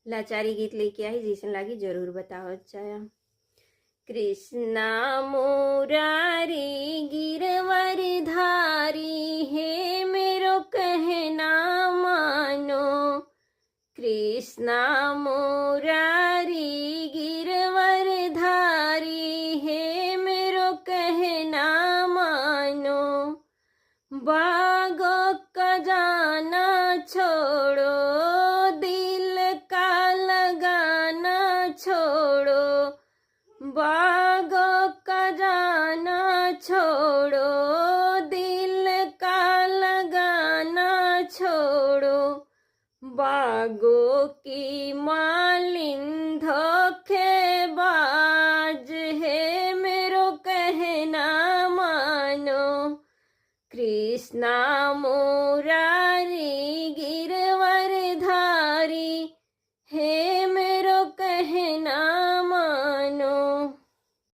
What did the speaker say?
लाचारी गीत लेके आई, जैसन लागी जरूर बताओ। अच्छा, कृष्णा मुरारी गिरवर धारी है मेरो कहना मानो। कृष्णा मुरारी गिरवर धारी है मेरो कहना मानो। बागों का जाना छोड़ो, दिल का लगाना छोड़ो। बागों का जाना छोड़ो, दिल का लगाना छोड़ो। बागों की मालिन धोखेबाज है मेरो कहना मानो। कृष्णा मुरारी गिरवर धारी है